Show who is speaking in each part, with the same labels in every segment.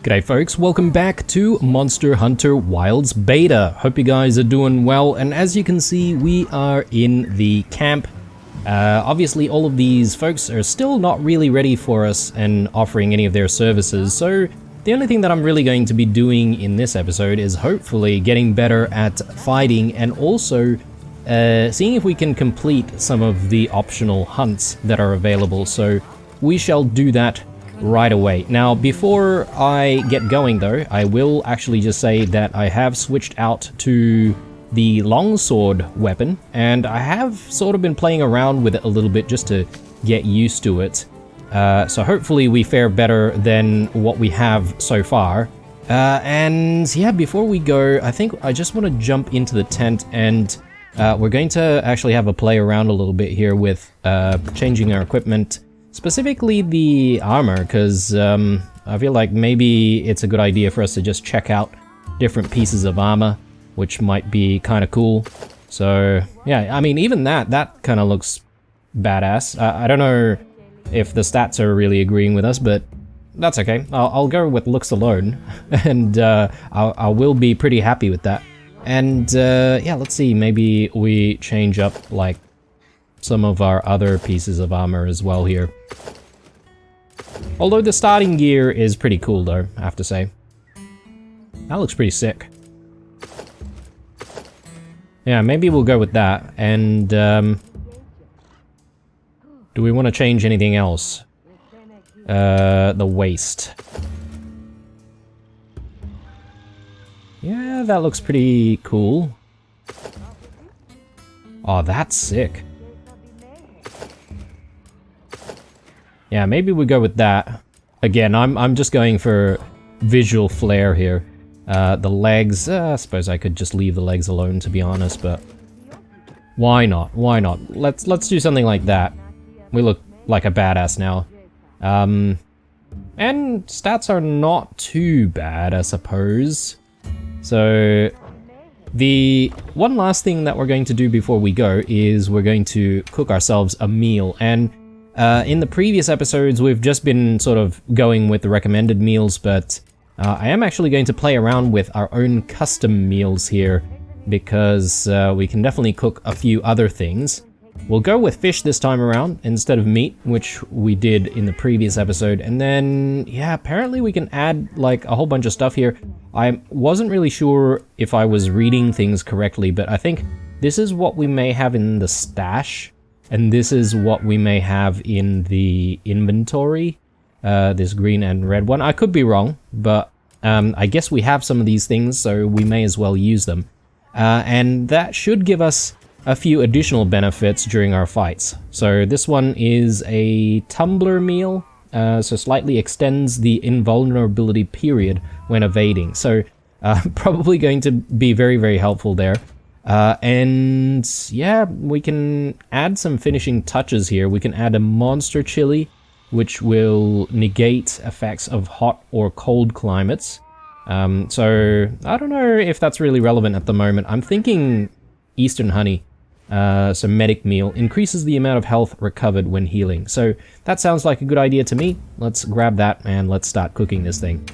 Speaker 1: G'day folks, welcome back to Monster Hunter Wilds Beta. Hope you guys are doing well, and as you can see, we are in the camp. Obviously all of these folks are still not really ready for us and offering any of their services, so the only thing that I'm really going to be doing in this episode is hopefully getting better at fighting and also seeing if we can complete some of the optional hunts that are available, so we shall do that right away. Now, before I get going though, I will actually just say that I have switched out to the longsword weapon, and I have sort of been playing around with it a little bit just to get used to it. So hopefully we fare better than what we have so far. And yeah, before we go, I think I just want to jump into the tent, and we're going to actually have a play around a little bit here with changing our equipment. Specifically the armor, because I feel like maybe it's a good idea for us to just check out different pieces of armor, which might be kind of cool. So yeah, I mean, even that kind of looks badass. I don't know if the stats are really agreeing with us, but that's okay. I'll go with looks alone, and I will be pretty happy with that. And yeah, let's see, maybe we change up like some of our other pieces of armor as well here. Although the starting gear is pretty cool though, I have to say. That looks pretty sick. Yeah, maybe we'll go with that. And do we want to change anything else? The waist. Yeah, that looks pretty cool. Oh, that's sick. Yeah, maybe we go with that. Again, I'm just going for visual flair here. The legs, I suppose I could just leave the legs alone, to be honest, but why not? Why not? Let's do something like that. We look like a badass now. And stats are not too bad, I suppose. So the one last thing that we're going to do before we go is we're going to cook ourselves a meal, and in the previous episodes, we've just been sort of going with the recommended meals, but I am actually going to play around with our own custom meals here, because we can definitely cook a few other things. We'll go with fish this time around instead of meat, which we did in the previous episode, and then, yeah, apparently we can add like a whole bunch of stuff here. I wasn't really sure if I was reading things correctly, but I think this is what we may have in the stash. And this is what we may have in the inventory, this green and red one. I could be wrong, but I guess we have some of these things, so we may as well use them. And that should give us a few additional benefits during our fights. So this one is a tumbler meal, so slightly extends the invulnerability period when evading. So probably going to be very, very helpful there. And yeah, we can add some finishing touches here. We can add a monster chili, which will negate effects of hot or cold climates. So I don't know if that's really relevant at the moment. I'm thinking Eastern honey, so medic meal, increases the amount of health recovered when healing. So that sounds like a good idea to me. Let's grab that and let's start cooking this thing.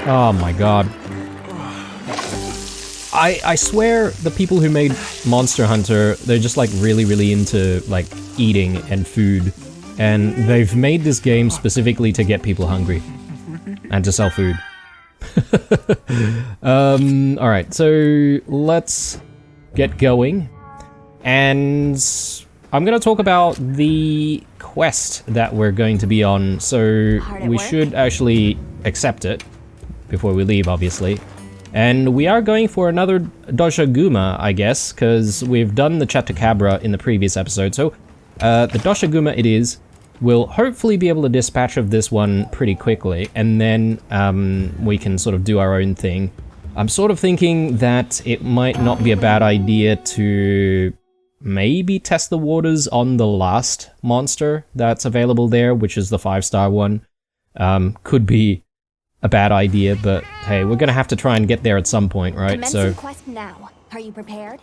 Speaker 1: Oh my god. I swear the people who made Monster Hunter, they're just like really into like eating and food. And they've made this game specifically to get people hungry. And to sell food. Alright, so let's get going. And I'm gonna talk about the quest that we're going to be on. So we should actually accept it before we leave, obviously. And we are going for another Doshaguma, I guess, because we've done the Chatacabra in the previous episode. So the Doshaguma it is. We'll hopefully be able to dispatch of this one pretty quickly, and then we can sort of do our own thing. I'm sort of thinking that it might not be a bad idea to maybe test the waters on the last monster that's available there, which is the 5-star one. Could be a bad idea, but hey, we're gonna have to try and get there at some point, right? So
Speaker 2: quest now. Are you prepared?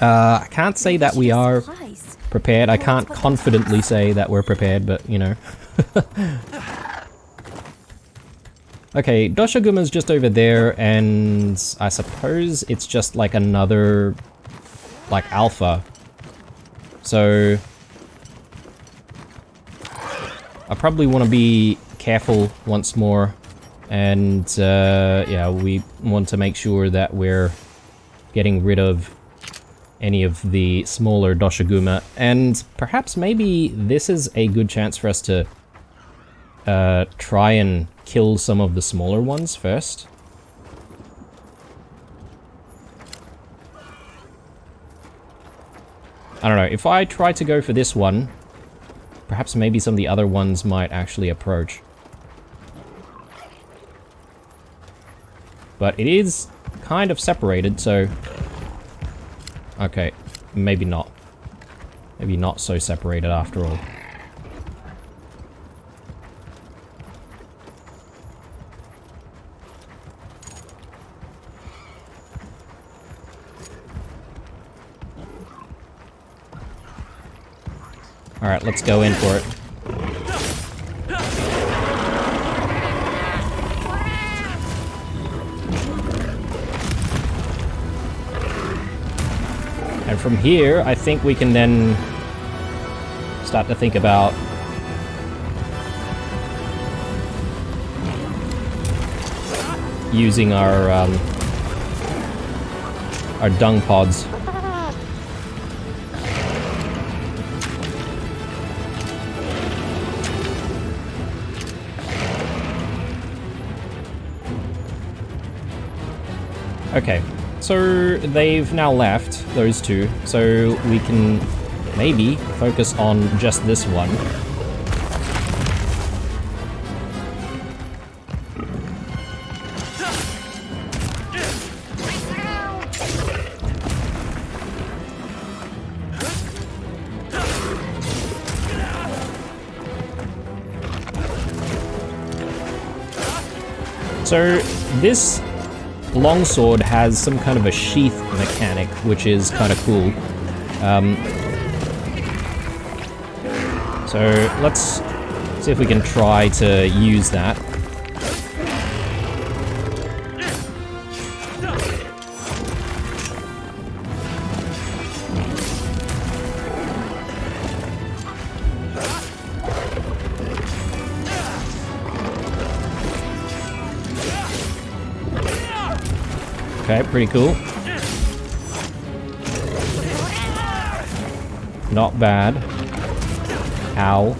Speaker 1: I can't say that we are. prepared. I can't confidently say that we're prepared, but, you know. Okay, Doshaguma's just over there, and I suppose it's just like another, like, alpha. So I probably want to be careful once more, and yeah, we want to make sure that we're getting rid of any of the smaller Doshaguma, and perhaps maybe this is a good chance for us to try and kill some of the smaller ones first. I don't know, if I try to go for this one, perhaps maybe some of the other ones might actually approach. But it is kind of separated, so... Okay, maybe not. Maybe not so separated after all. Alright, let's go in for it. And from here, I think we can then start to think about using our dung pods. Okay, so they've now left, those two, so we can maybe focus on just this one. So this longsword has some kind of a sheath mechanic, which is kind of cool. So let's see if we can try to use that. Okay, pretty cool. Not bad. Ow.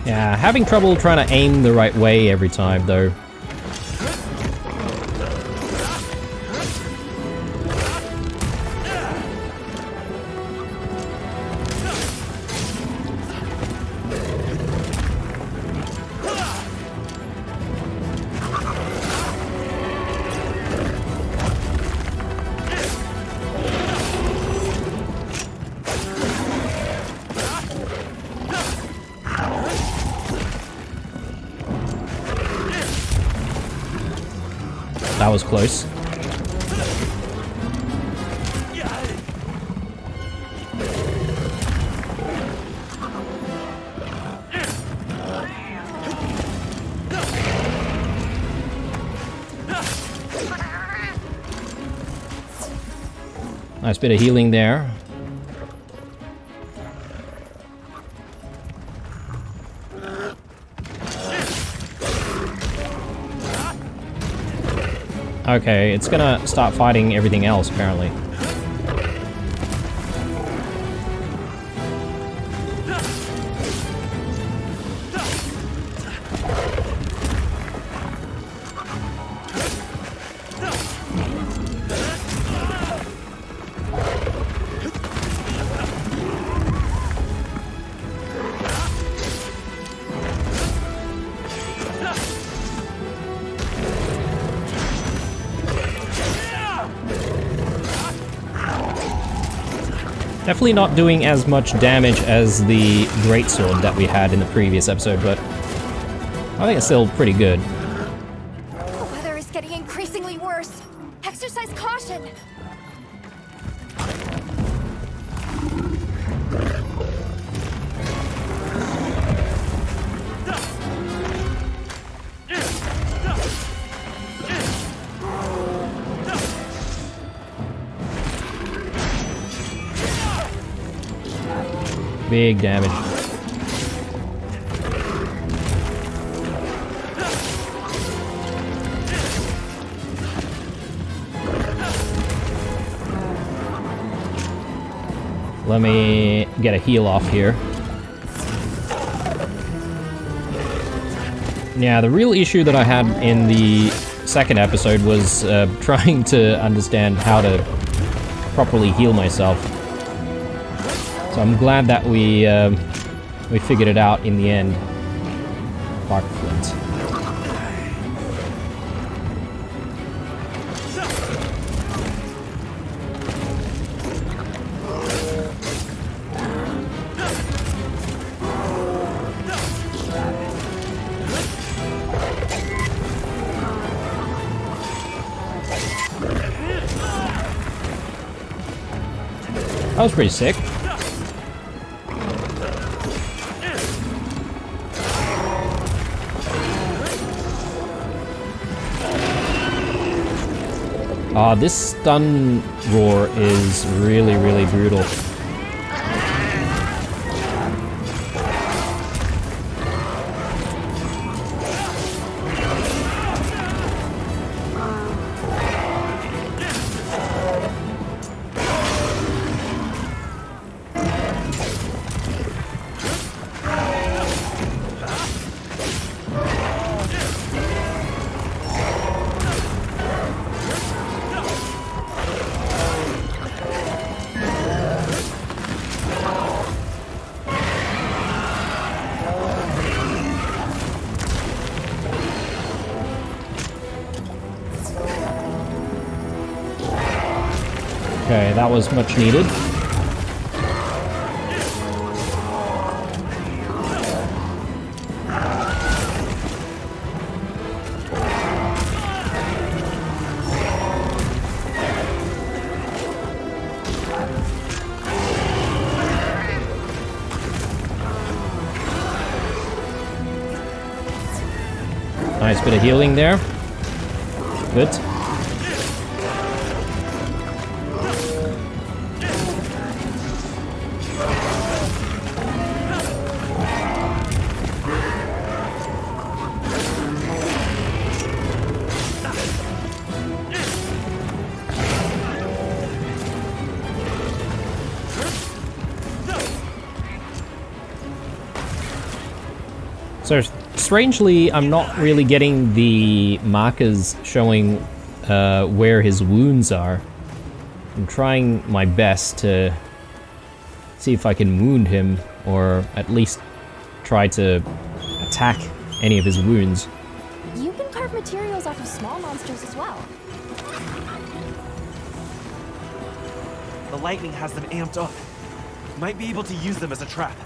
Speaker 1: Yeah, having trouble trying to aim the right way every time, though. That was close. Nice bit of healing there. Okay, it's gonna start fighting everything else, apparently. Definitely not doing as much damage as the greatsword that we had in the previous episode, but I think it's still pretty good.
Speaker 2: The weather is getting increasingly worse. Exercise caution.
Speaker 1: Big damage. Let me get a heal off here. Yeah, the real issue that I had in the second episode was trying to understand how to properly heal myself. So I'm glad that we figured it out in the end. Bark flint. That was pretty sick. This stun roar is really, really brutal. Okay, that was much needed. Nice bit of healing there. Good. So, strangely, I'm not really getting the markers showing where his wounds are. I'm trying my best to see if I can wound him, or at least try to attack any of his wounds.
Speaker 2: You can carve materials off of small monsters as well.
Speaker 3: The lightning has them amped up. Might be able to use them as a trap.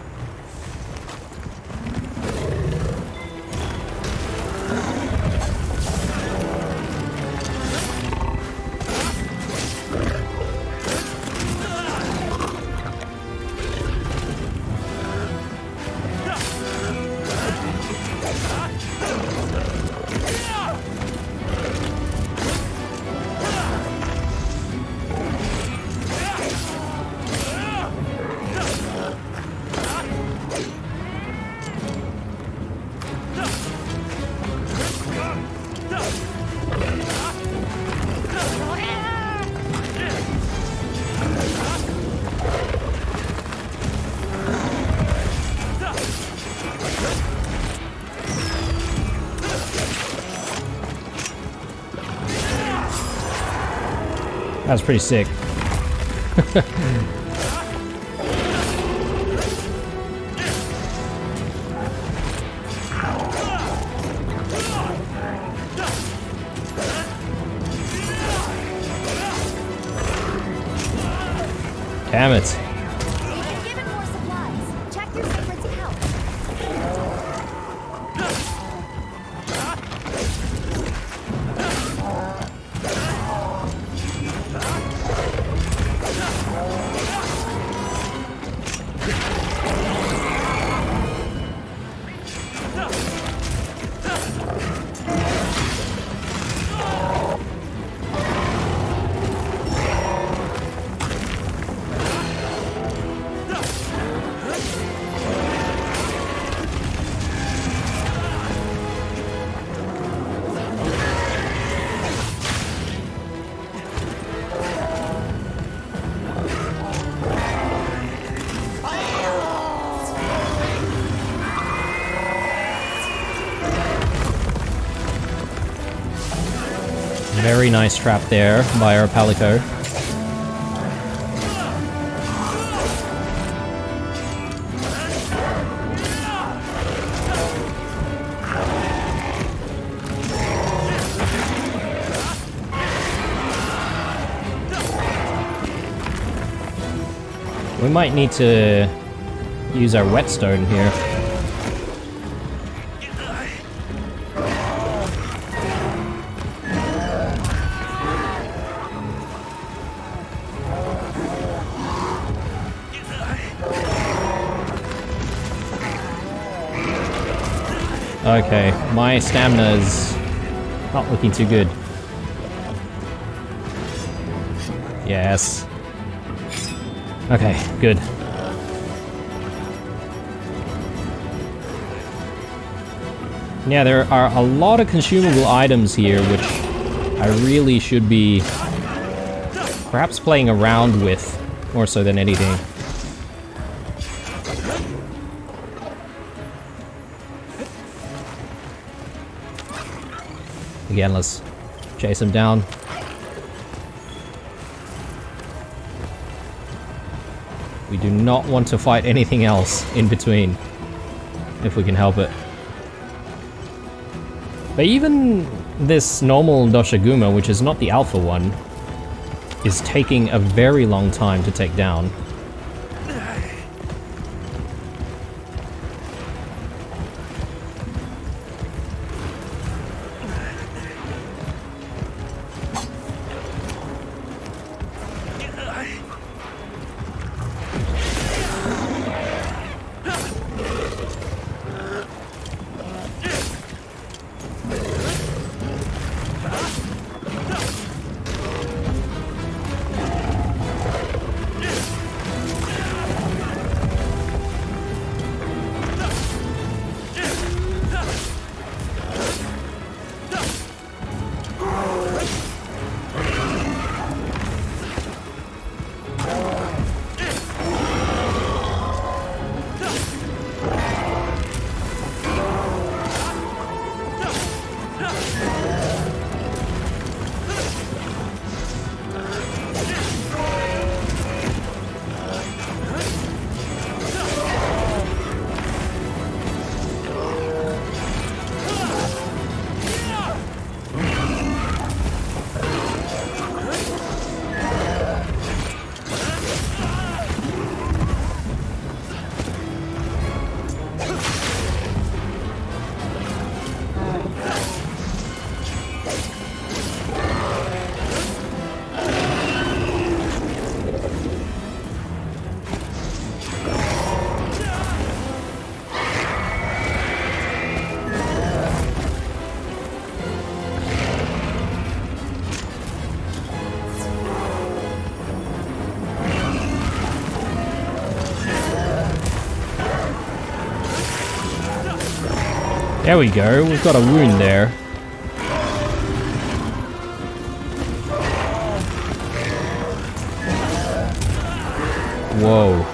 Speaker 1: That was pretty sick. Damn it. Very nice trap there by our Palico. We might need to use our whetstone here. Okay, my stamina is not looking too good. Yes. Okay, good. Yeah, there are a lot of consumable items here, which I really should be perhaps playing around with more so than anything. Again, let's chase him down. We do not want to fight anything else in between, if we can help it. But even this normal Doshiguma, which is not the alpha one, is taking a very long time to take down. There we go, we've got a wound there. Whoa.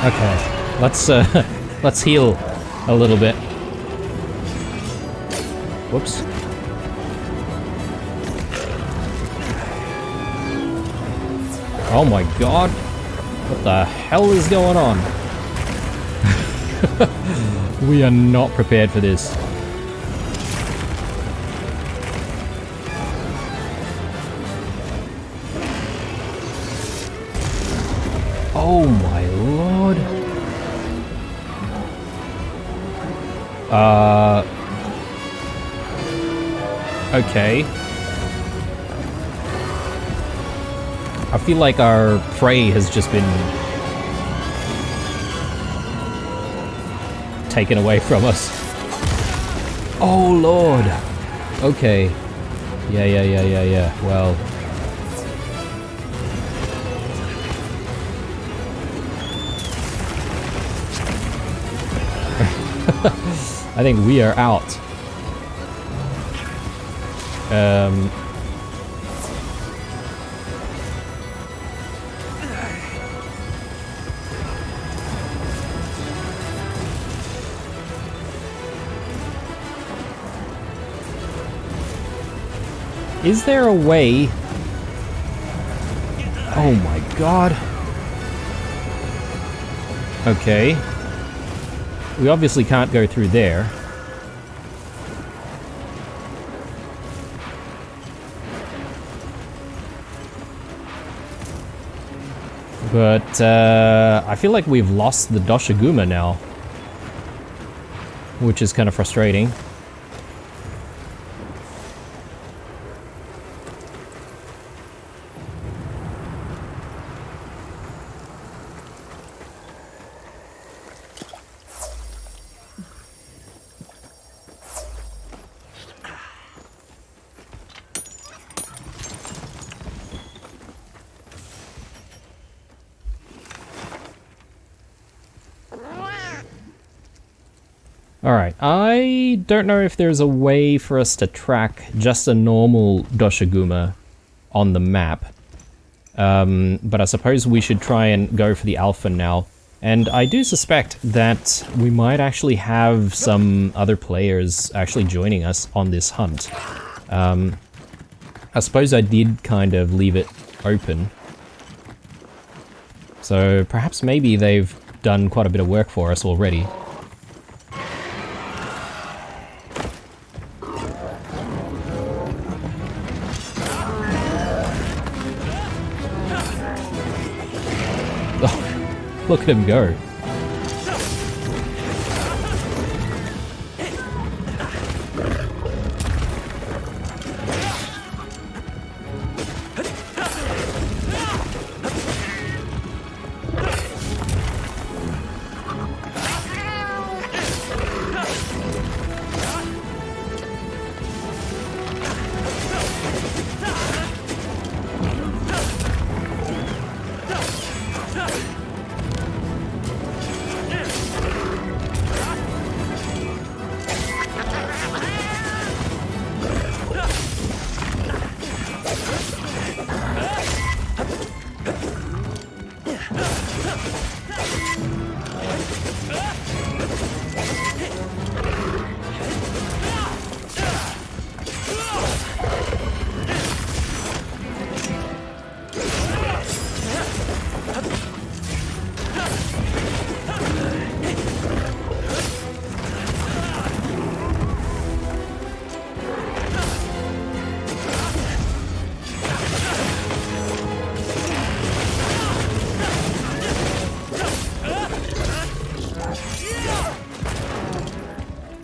Speaker 1: Okay, let's heal a little bit. Whoops. Oh my god. What the hell is going on? We are not prepared for this. Oh my lord. Okay. I feel like our prey has just been taken away from us. Oh lord. Okay. Yeah. Well. I think we are out. Is there a way? Oh my god. Okay. We obviously can't go through there. But I feel like we've lost the Doshiguma now, which is kind of frustrating. Alright, I don't know if there's a way for us to track just a normal Doshiguma on the map. But I suppose we should try and go for the alpha now. And I do suspect that we might actually have some other players actually joining us on this hunt. I suppose I did kind of leave it open. So perhaps maybe they've done quite a bit of work for us already. Look at him go.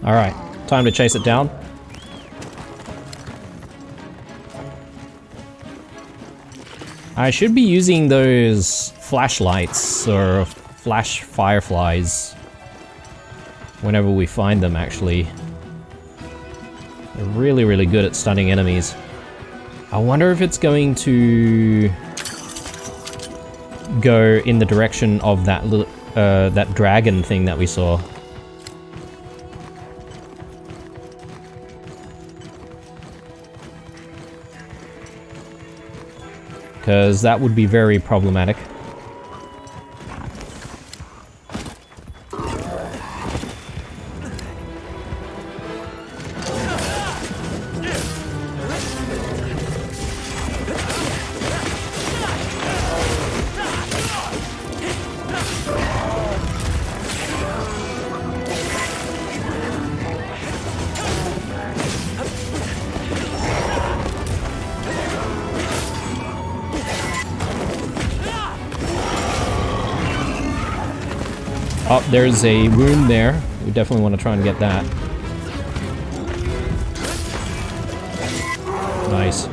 Speaker 1: Alright, time to chase it down. I should be using those flashlights or flash fireflies whenever we find them, actually. They're really, really good at stunning enemies. I wonder if it's going to go in the direction of that little, that dragon thing that we saw. Because that would be very problematic. Oh, there's a wound there. We definitely want to try and get that. Nice.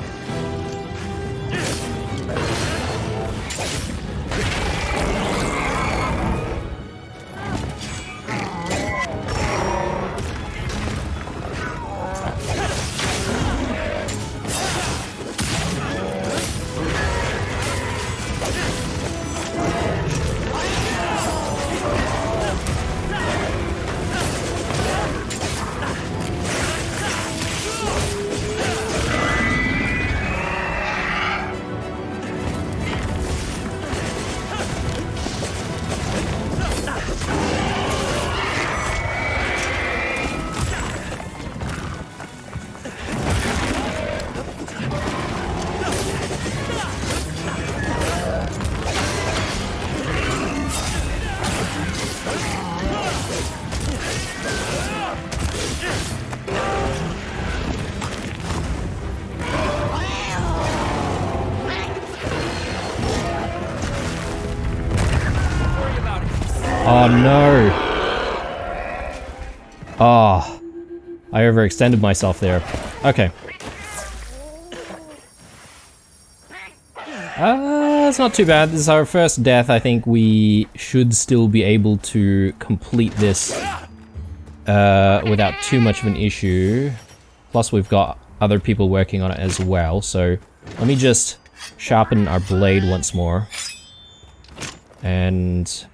Speaker 1: Oh no! Oh, I overextended myself there. Okay. It's not too bad. This is our first death. I think we should still be able to complete this without too much of an issue. Plus we've got other people working on it as well, so let me just sharpen our blade once more. And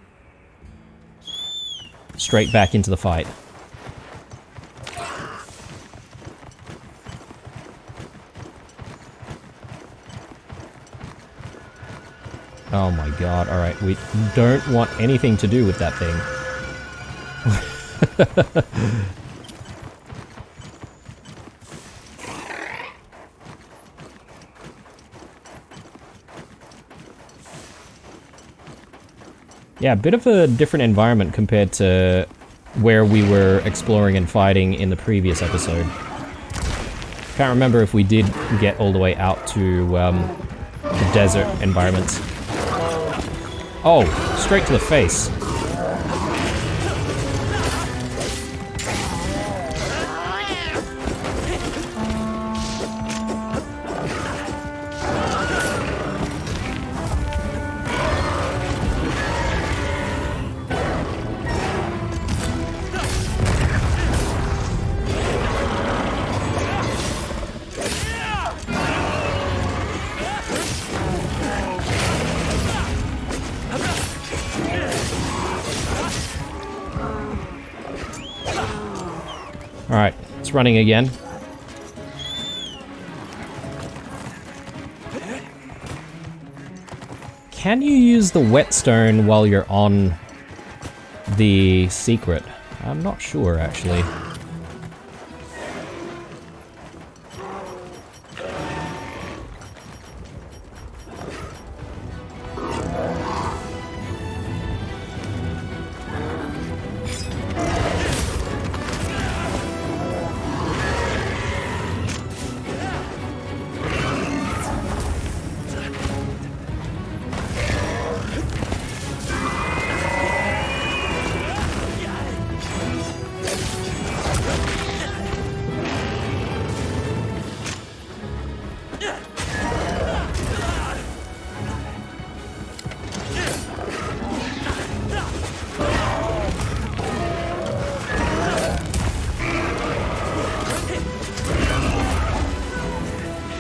Speaker 1: straight back into the fight. Oh my god, alright, we don't want anything to do with that thing. Yeah, a bit of a different environment compared to where we were exploring and fighting in the previous episode. Can't remember if we did get all the way out to the desert environments. Oh, straight to the face. Alright, it's running again. Can you use the whetstone while you're on the secret? I'm not sure, actually.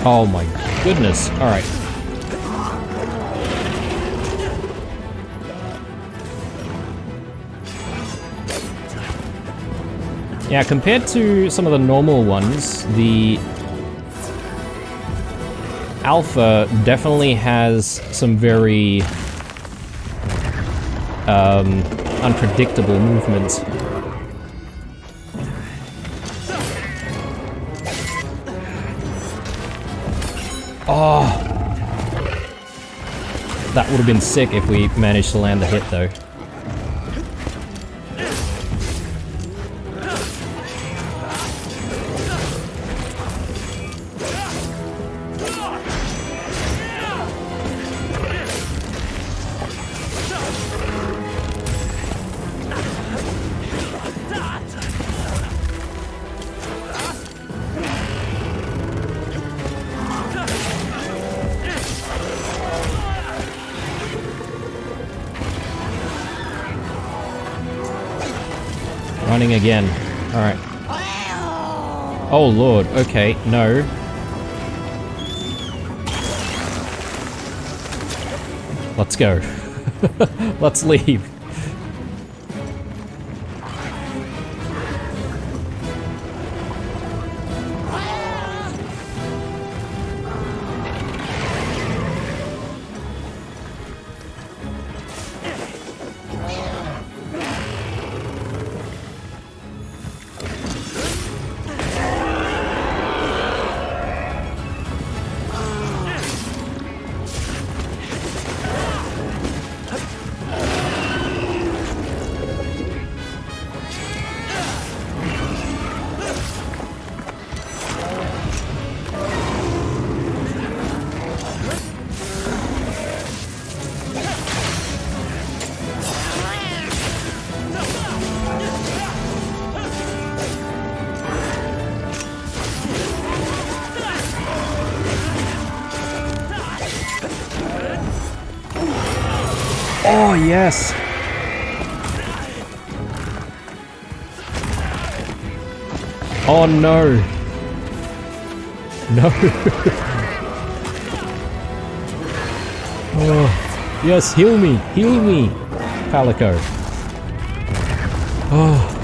Speaker 1: Oh my goodness. Alright. Yeah, compared to some of the normal ones, the Alpha definitely has some very unpredictable movements. Oh! That would have been sick if we managed to land the hit, though. Running again. Alright. Oh lord, okay, no. Let's go. Let's leave. Oh, yes! Oh, no! No! Oh, yes, heal me! Heal me! Palico. Oh.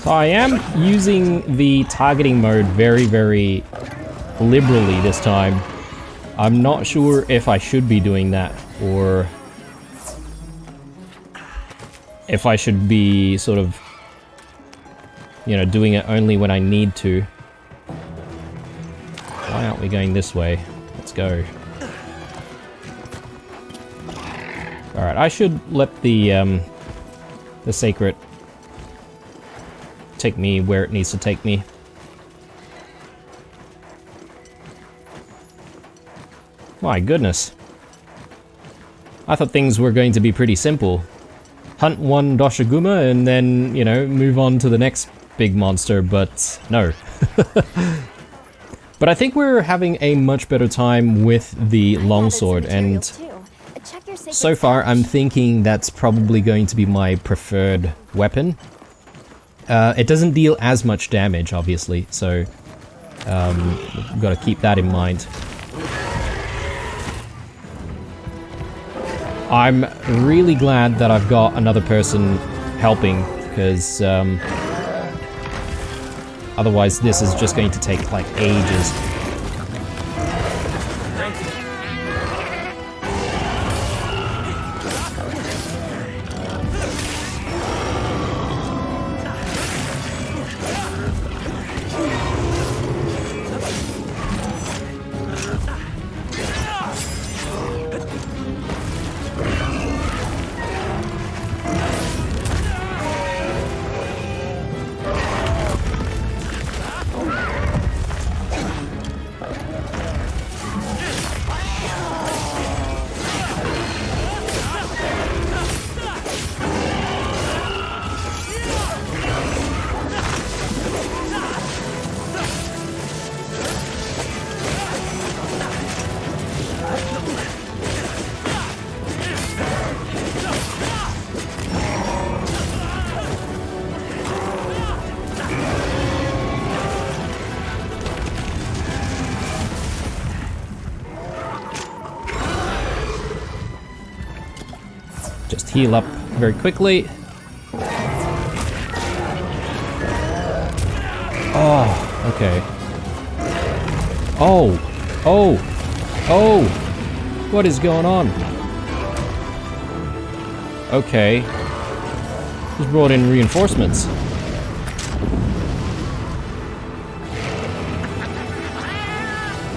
Speaker 1: So I am using the targeting mode very, very liberally this time. I'm not sure if I should be doing that, or if I should be sort of, you know, doing it only when I need to. Why aren't we going this way? Let's go. Alright, I should let the sacred take me where it needs to take me. My goodness. I thought things were going to be pretty simple. Hunt one Doshiguma and then, you know, move on to the next big monster, but no. But I think we're having a much better time with the longsword, and so far I'm thinking that's probably going to be my preferred weapon. It doesn't deal as much damage, obviously, so we've got to keep that in mind. I'm really glad that I've got another person helping, because otherwise this is just going to take like ages. Just heal up very quickly. Oh, okay. Oh, oh, oh! What is going on? Okay. Just brought in reinforcements.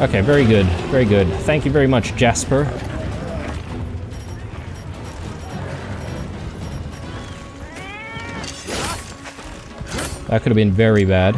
Speaker 1: Okay, very good, very good. Thank you very much, Jasper. That could have been very bad.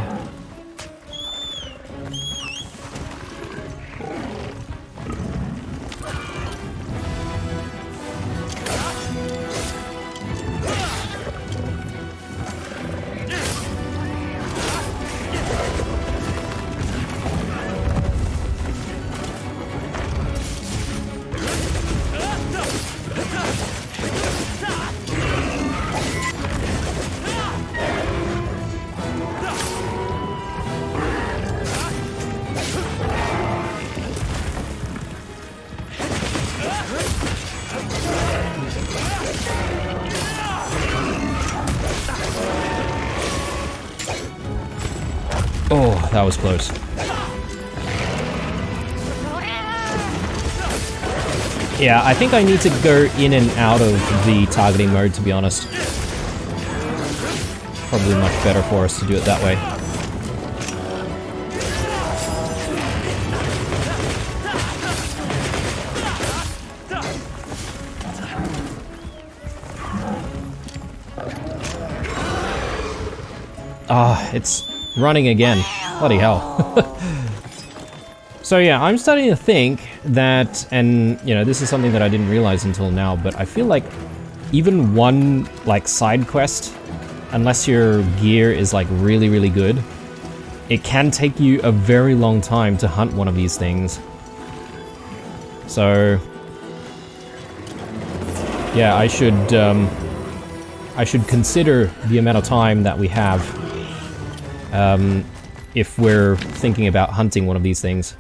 Speaker 1: Oh, that was close. Yeah, I think I need to go in and out of the targeting mode, to be honest. Probably much better for us to do it that way. Ah, it's running again. Bloody hell. So yeah, I'm starting to think that, and you know, this is something that I didn't realize until now, but I feel like even one like side quest unless your gear is like really, really good, it can take you a very long time to hunt one of these things. So yeah, I should consider the amount of time that we have if we're thinking about hunting one of these things.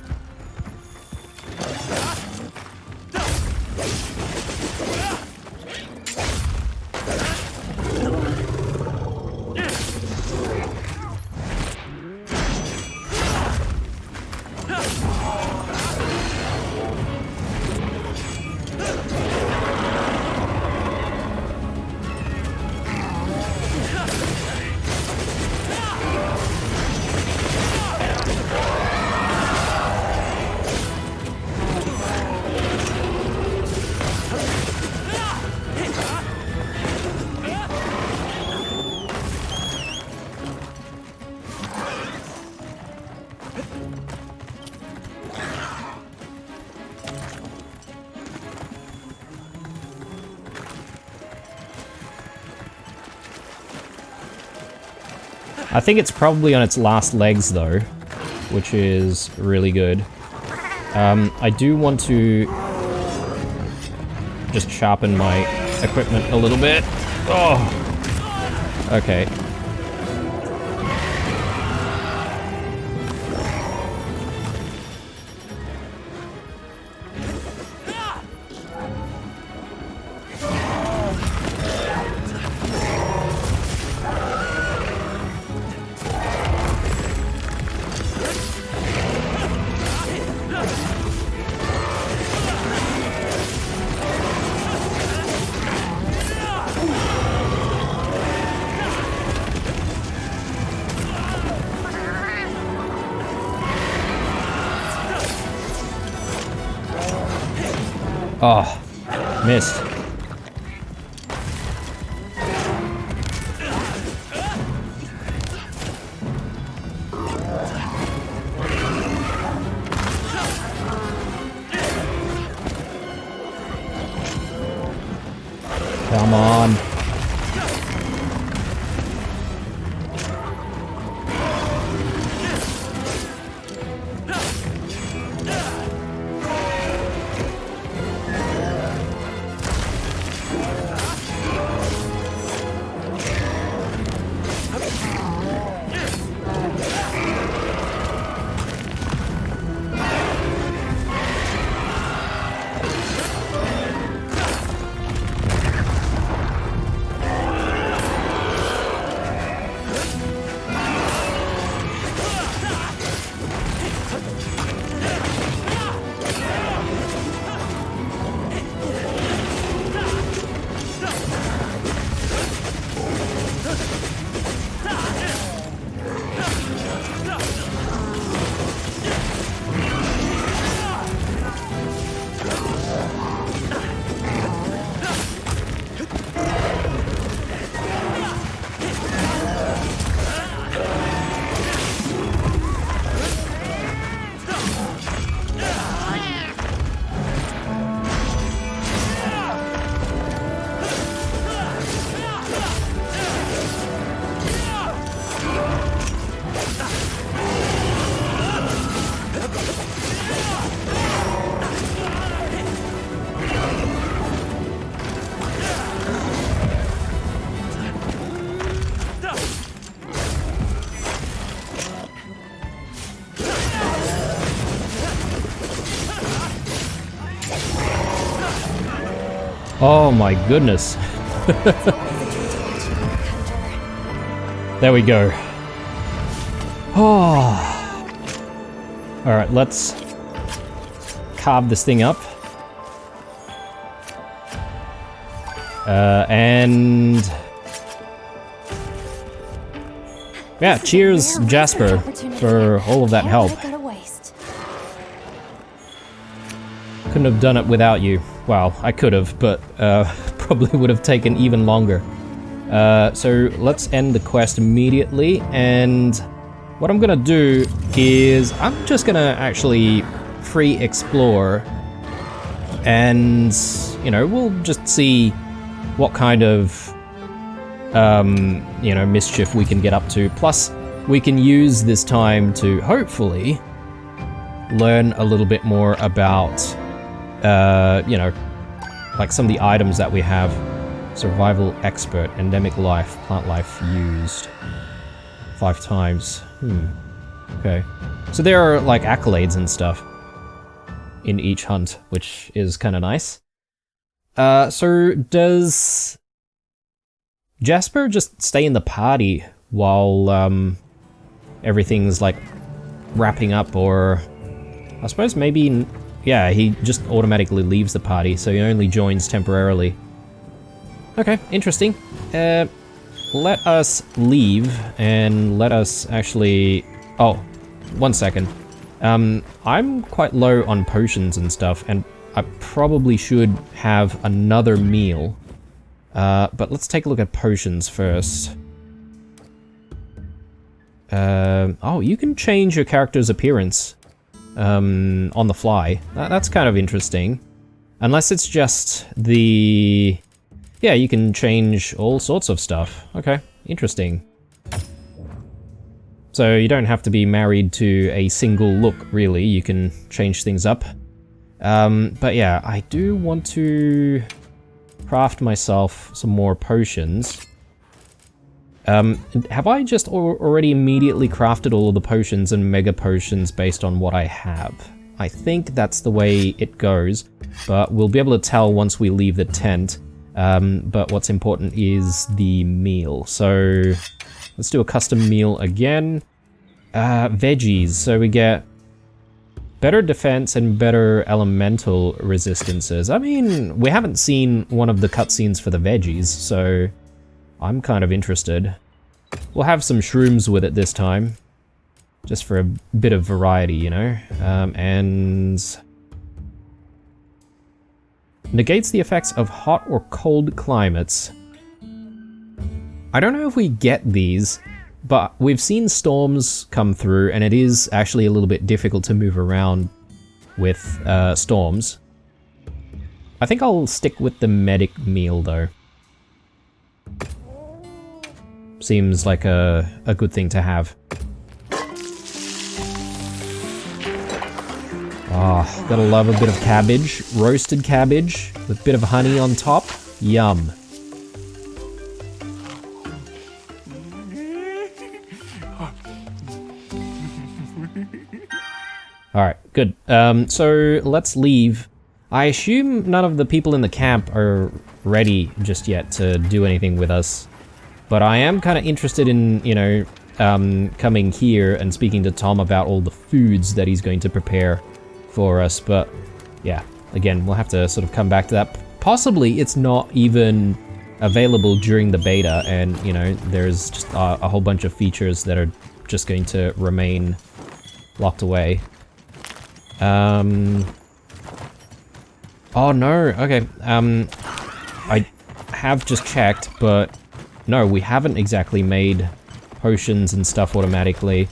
Speaker 1: I think it's probably on its last legs though, which is really good. I do want to just sharpen my equipment a little bit. Oh, okay. Oh, missed. Come on. Oh my goodness. There we go. Oh. Alright, let's carve this thing up. And yeah, cheers Jasper for all of that help. Couldn't have done it without you. Well, I could have, but probably would have taken even longer. So let's end the quest immediately, and what I'm gonna do is I'm just gonna actually free explore, and you know, we'll just see what kind of you know, mischief we can get up to. Plus, we can use this time to hopefully learn a little bit more about, you know, like some of the items that we have. Survival expert, endemic life, plant life used 5 times. Okay. So there are like accolades and stuff in each hunt, which is kind of nice. So does Jasper just stay in the party while everything's like wrapping up, or I suppose maybe, yeah, he just automatically leaves the party, so he only joins temporarily. Okay, interesting. Let us leave and let us actually... Oh, 1 second. I'm quite low on potions and stuff, and I probably should have another meal. But let's take a look at potions first. Oh, you can change your character's appearance on the fly. That's kind of interesting. Unless it's just the... Yeah, you can change all sorts of stuff. Okay, interesting. So you don't have to be married to a single look, really. You can change things up. But yeah, I do want to craft myself some more potions. Have I just already immediately crafted all of the potions and mega potions based on what I have? I think that's the way it goes, but we'll be able to tell once we leave the tent. But what's important is the meal. So let's do a custom meal again. Veggies. So we get better defense and better elemental resistances. I mean, we haven't seen one of the cutscenes for the veggies, so I'm kind of interested. We'll have some shrooms with it this time, just for a bit of variety, you know? And... negates the effects of hot or cold climates. I don't know if we get these, but we've seen storms come through, and it is actually a little bit difficult to move around with storms. I think I'll stick with the medic meal, though. Seems like a good thing to have. Oh, gotta love a bit of cabbage. Roasted cabbage with a bit of honey on top. Yum. Alright, good. So let's leave. I assume none of the people in the camp are ready just yet to do anything with us. But I am kind of interested in, you know, coming here and speaking to Tom about all the foods that he's going to prepare for us, but yeah, again, we'll have to sort of come back to that. Possibly it's not even available during the beta, and you know, there's just a whole bunch of features that are just going to remain locked away. Oh no, okay, I have just checked, but no, we haven't exactly made potions and stuff automatically.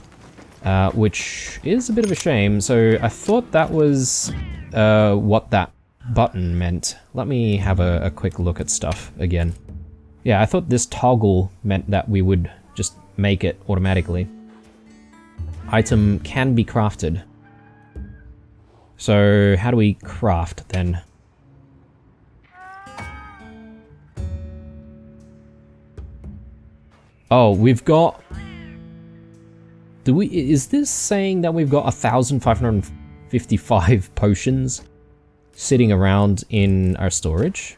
Speaker 1: Which is a bit of a shame. So I thought that was what that button meant. Let me have a quick look at stuff again. Yeah, I thought this toggle meant that we would just make it automatically. Item can be crafted. So how do we craft then? Oh, we've got... is this saying that we've got 1,555 potions sitting around in our storage?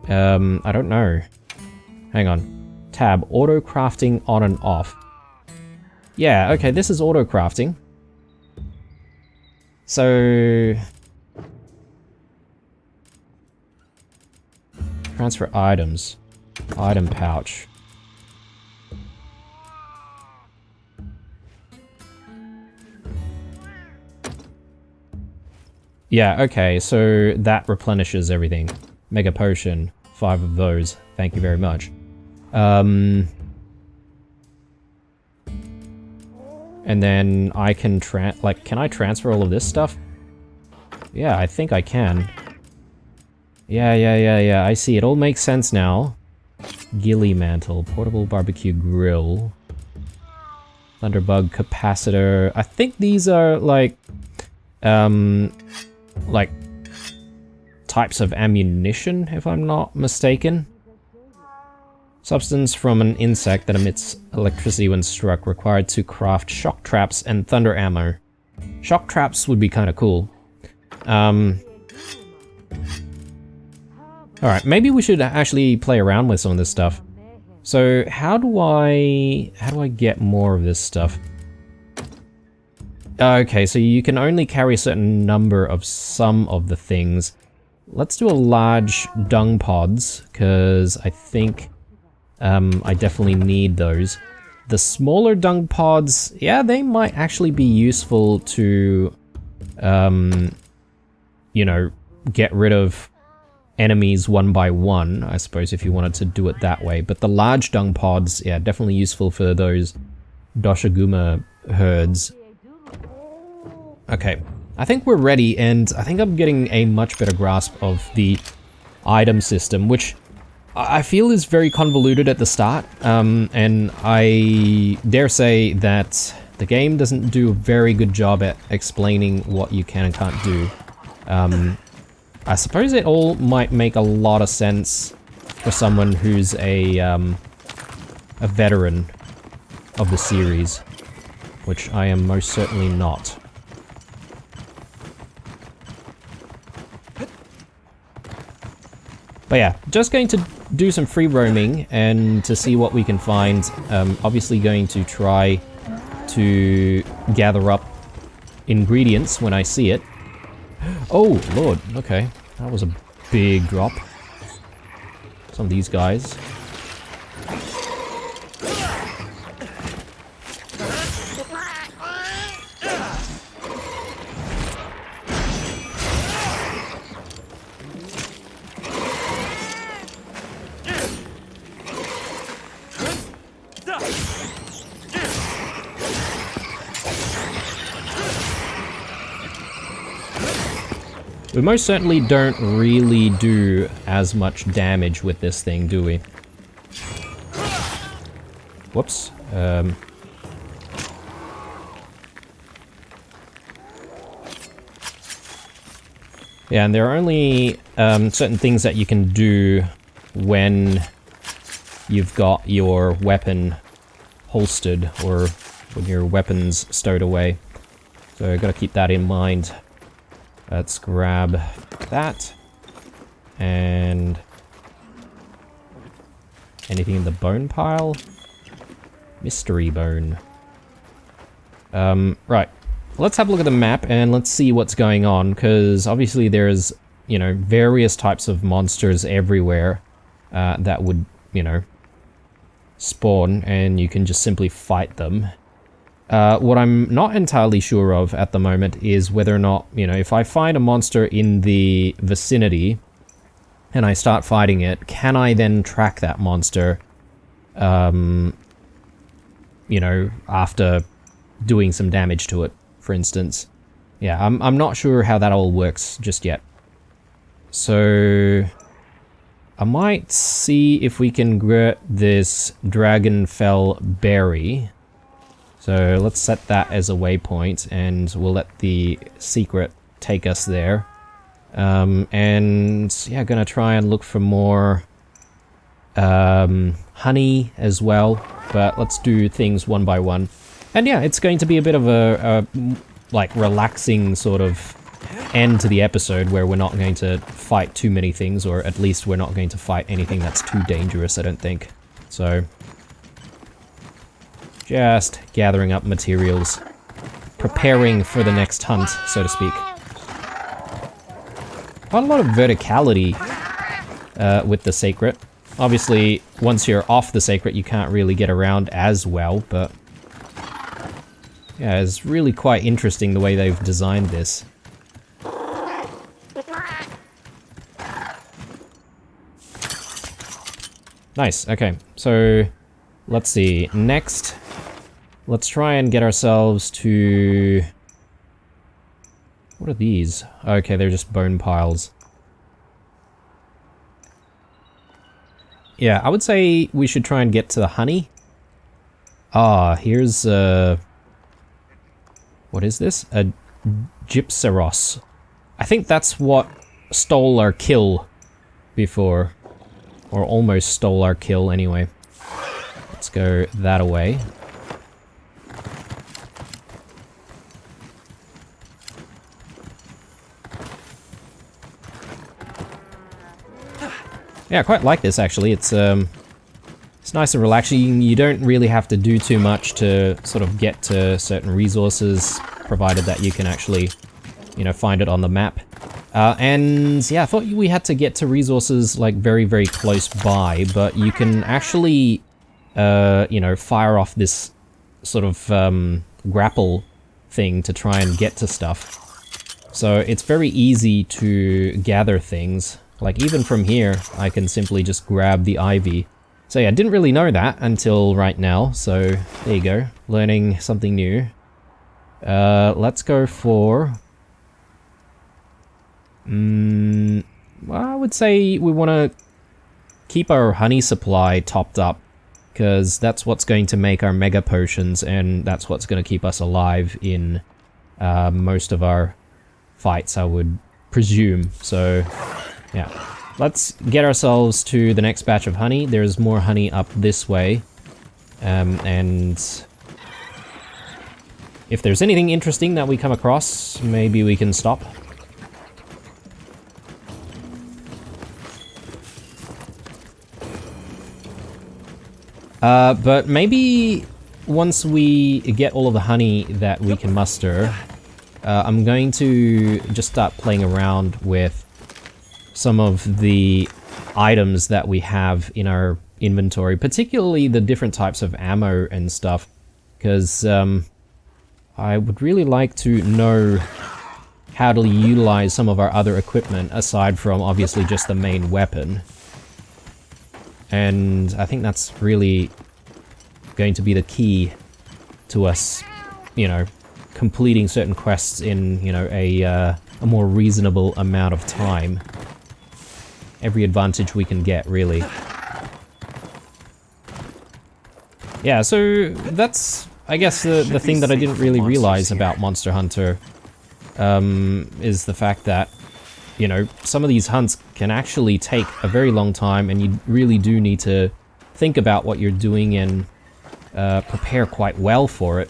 Speaker 1: I don't know. Hang on. Tab, auto crafting on and off. Yeah, okay, this is auto crafting. So... transfer items. Item pouch. Yeah, okay, so that replenishes everything. Mega potion, 5 of those. Thank you very much. And then I can can I transfer all of this stuff? Yeah, I think I can. Yeah, I see. It all makes sense now. Ghillie mantle, portable barbecue grill, thunderbug capacitor. I think these are like types of ammunition, if I'm not mistaken. Substance from an insect that emits electricity when struck, required to craft shock traps and thunder ammo. Shock traps would be kind of cool. Alright, maybe we should actually play around with some of this stuff. So how do I get more of this stuff? Okay, so you can only carry a certain number of some of the things. Let's do a large dung pods, because I think I definitely need those. The smaller dung pods, yeah, they might actually be useful to, you know, get rid of enemies one by one, I suppose, if you wanted to do it that way. But the large dung pods, yeah, definitely useful for those Doshiguma herds. Okay, I think we're ready, and I think I'm getting a much better grasp of the item system, which I feel is very convoluted at the start, and I dare say that the game doesn't do a very good job at explaining what you can and can't do. I suppose it all might make a lot of sense for someone who's a veteran of the series, which I am most certainly not. But yeah, just going to do some free roaming and to see what we can find. Obviously going to try to gather up ingredients when I see it. Oh, Lord, okay. That was a big drop. Some of these guys. We most certainly don't really do as much damage with this thing, do we? Whoops. Yeah, and there are only certain things that you can do when you've got your weapon holstered or when your weapon's stowed away. So I've got to keep that in mind. Let's grab that. And anything in the bone pile? Mystery bone. Right. Let's have a look at the map and let's see what's going on, because obviously there's, you know, various types of monsters everywhere that would, you know, spawn, and you can just simply fight them. What I'm not entirely sure of at the moment is whether or not, you know, if I find a monster in the vicinity and I start fighting it, can I then track that monster, you know, after doing some damage to it, for instance. Yeah, I'm not sure how that all works just yet. So I might see if we can get this Dragonfell berry. So let's set that as a waypoint, and we'll let the secret take us there. And yeah, gonna try and look for more honey as well, but let's do things one by one. And yeah, it's going to be a bit of a like relaxing sort of end to the episode where we're not going to fight too many things, or at least we're not going to fight anything that's too dangerous, I don't think. So just gathering up materials, preparing for the next hunt, so to speak. Quite a lot of verticality with the Sacred. Obviously, once you're off the Sacred, you can't really get around as well, but yeah, it's really quite interesting the way they've designed this. Nice, okay, so let's see, next, let's try and get ourselves to... What are these? Okay, they're just bone piles. Yeah, I would say we should try and get to the honey. Ah, here's, what is this? A Gypceros. I think that's what stole our kill before. Or almost stole our kill anyway. Let's go that away. Yeah, I quite like this actually. It's nice and relaxing. You don't really have to do too much to sort of get to certain resources, provided that you can actually, you know, find it on the map. And yeah, I thought we had to get to resources like very, very close by, but you can actually, you know, fire off this sort of grapple thing to try and get to stuff. So it's very easy to gather things. Like even from here, I can simply just grab the ivy. So yeah, I didn't really know that until right now, so there you go. Learning something new. Let's go for... well, I would say we want to keep our honey supply topped up, because that's what's going to make our mega potions, and that's what's going to keep us alive in most of our fights, I would presume. So... yeah, let's get ourselves to the next batch of honey. There's more honey up this way. And if there's anything interesting that we come across, maybe we can stop. But maybe once we get all of the honey that we can muster, I'm going to just start playing around with some of the items that we have in our inventory, particularly the different types of ammo and stuff, because I would really like to know how to utilize some of our other equipment aside from obviously just the main weapon. And I think that's really going to be the key to us, you know, completing certain quests in, you know, a more reasonable amount of time. Every advantage we can get, really. Yeah, so that's, I guess, the thing that I didn't really realize about Monster Hunter is the fact that, you know, some of these hunts can actually take a very long time, and you really do need to think about what you're doing and prepare quite well for it.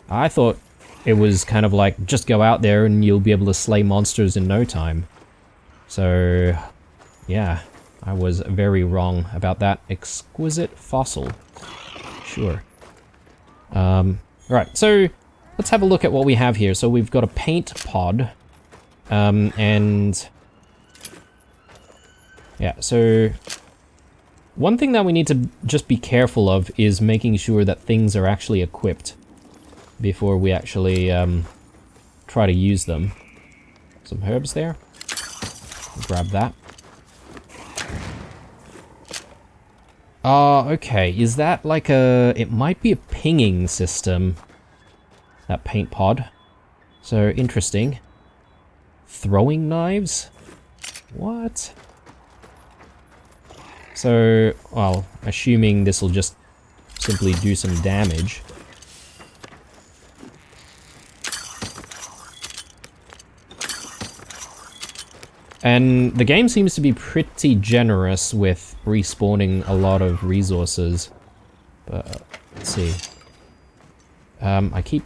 Speaker 1: I thought it was kind of like, just go out there and you'll be able to slay monsters in no time. So... yeah, I was very wrong about that. Exquisite fossil. Sure. Right, so let's have a look at what we have here. So we've got a paint pod. And... yeah, so... one thing that we need to just be careful of is making sure that things are actually equipped before we actually try to use them. Some herbs there. Grab that. Okay, is that like a... it might be a pinging system, that paint pod. So, interesting. Throwing knives? What? So, well, assuming this will just simply do some damage. And the game seems to be pretty generous with respawning a lot of resources. But, let's see. I keep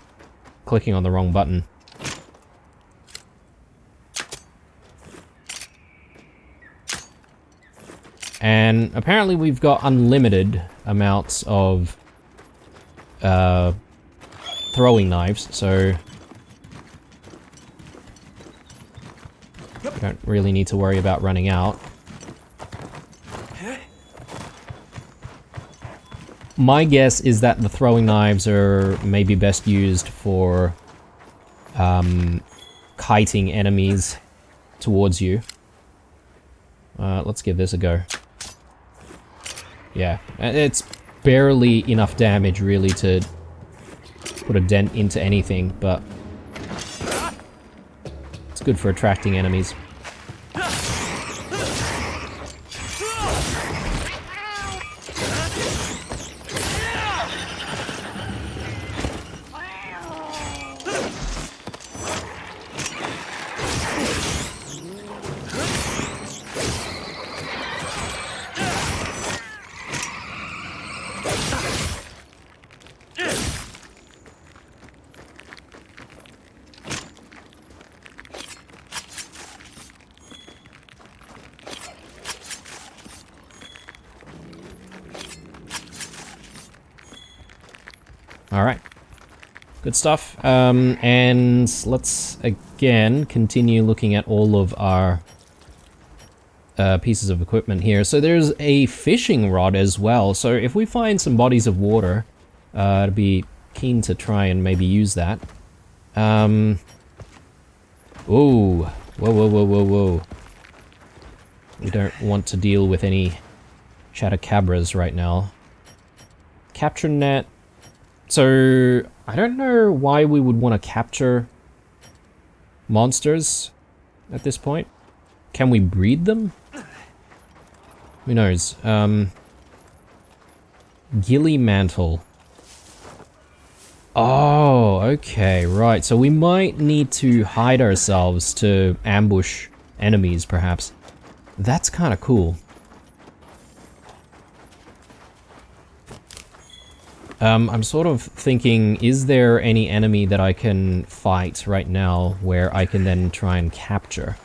Speaker 1: clicking on the wrong button. And apparently we've got unlimited amounts of throwing knives, so don't really need to worry about running out. My guess is that the throwing knives are maybe best used for kiting enemies towards you. Let's give this a go. Yeah, it's barely enough damage really to put a dent into anything, but it's good for attracting enemies. Alright. Good stuff. And let's again continue looking at all of our pieces of equipment here. So there's a fishing rod as well. So if we find some bodies of water, I'd be keen to try and maybe use that. Ooh. Whoa, whoa, whoa, whoa, whoa. We don't want to deal with any Chatacabras right now. Capture net. So, I don't know why we would want to capture monsters at this point. Can we breed them? Who knows? Gilly mantle. Oh, okay, right. So we might need to hide ourselves to ambush enemies, perhaps. That's kind of cool. I'm sort of thinking, is there any enemy that I can fight right now where I can then try and capture?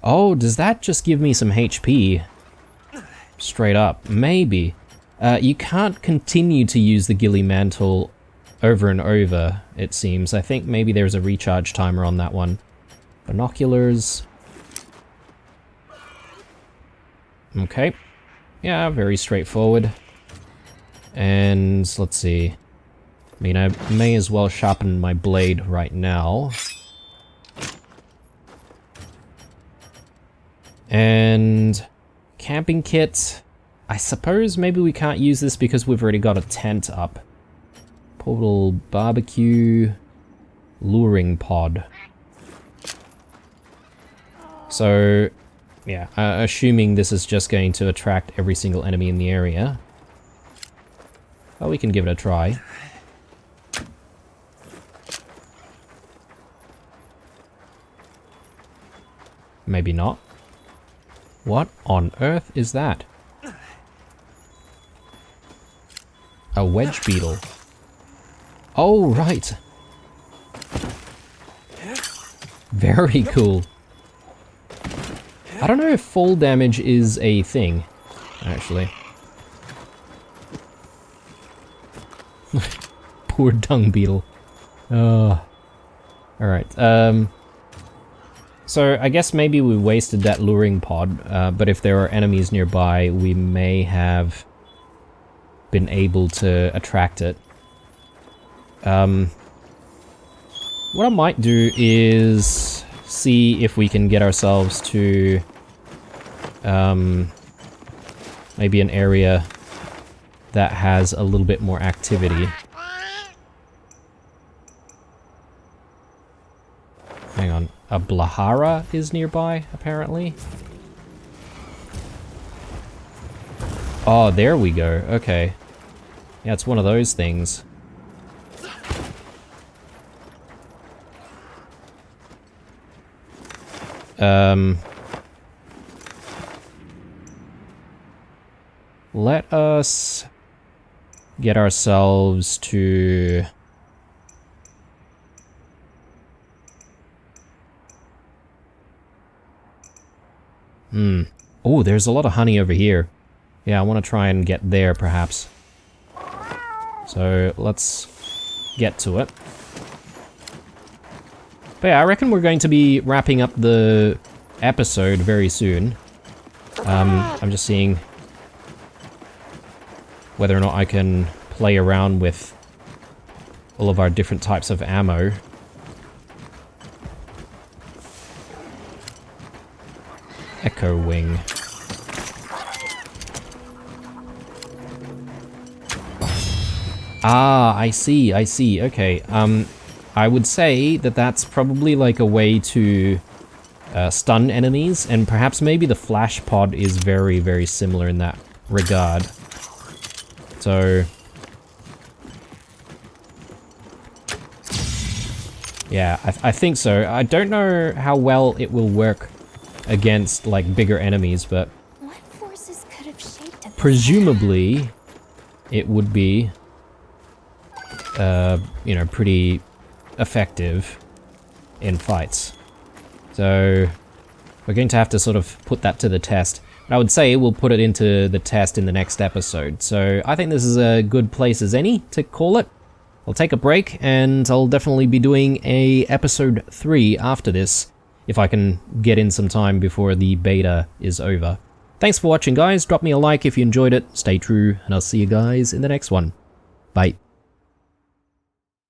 Speaker 1: Oh, does that just give me some HP? Straight up. Maybe. You can't continue to use the Gilly Mantle over and over, it seems. I think maybe there's a recharge timer on that one. Binoculars. Okay. Yeah, very straightforward. And let's see. I mean, I may as well sharpen my blade right now. And camping kit. I suppose maybe we can't use this because we've already got a tent up. Portable barbecue luring pod. So, yeah, assuming this is just going to attract every single enemy in the area. Well, we can give it a try. Maybe not. What on earth is that? A wedge beetle. Oh, right. Very cool. I don't know if fall damage is a thing, actually. Poor dung beetle. Alright, so I guess maybe we wasted that luring pod, but if there are enemies nearby, we may have been able to attract it. What I might do is see if we can get ourselves to maybe an area that has a little bit more activity. Hang on, a Blahara is nearby, apparently. Oh, there we go, okay. Yeah, it's one of those things. Let us get ourselves to... Oh, there's a lot of honey over here. Yeah, I want to try and get there, perhaps. So, let's get to it. But yeah, I reckon we're going to be wrapping up the episode very soon. I'm just seeing whether or not I can play around with all of our different types of ammo. Echo Wing. Ah, I see, okay. I would say that that's probably like a way to stun enemies, and perhaps maybe the flash pod is very, very similar in that regard. So... yeah, I think so. I don't know how well it will work against, like, bigger enemies, but...
Speaker 2: What forces could have shaped it?
Speaker 1: Presumably, it would be, you know, pretty effective in fights. So, we're going to have to sort of put that to the test. I would say we'll put it into the test in the next episode. So I think this is a good place as any to call it. I'll take a break, and I'll definitely be doing a episode 3 after this, if I can get in some time before the beta is over. Thanks for watching, guys. Drop me a like if you enjoyed it. Stay true, and I'll see you guys in the next one. Bye.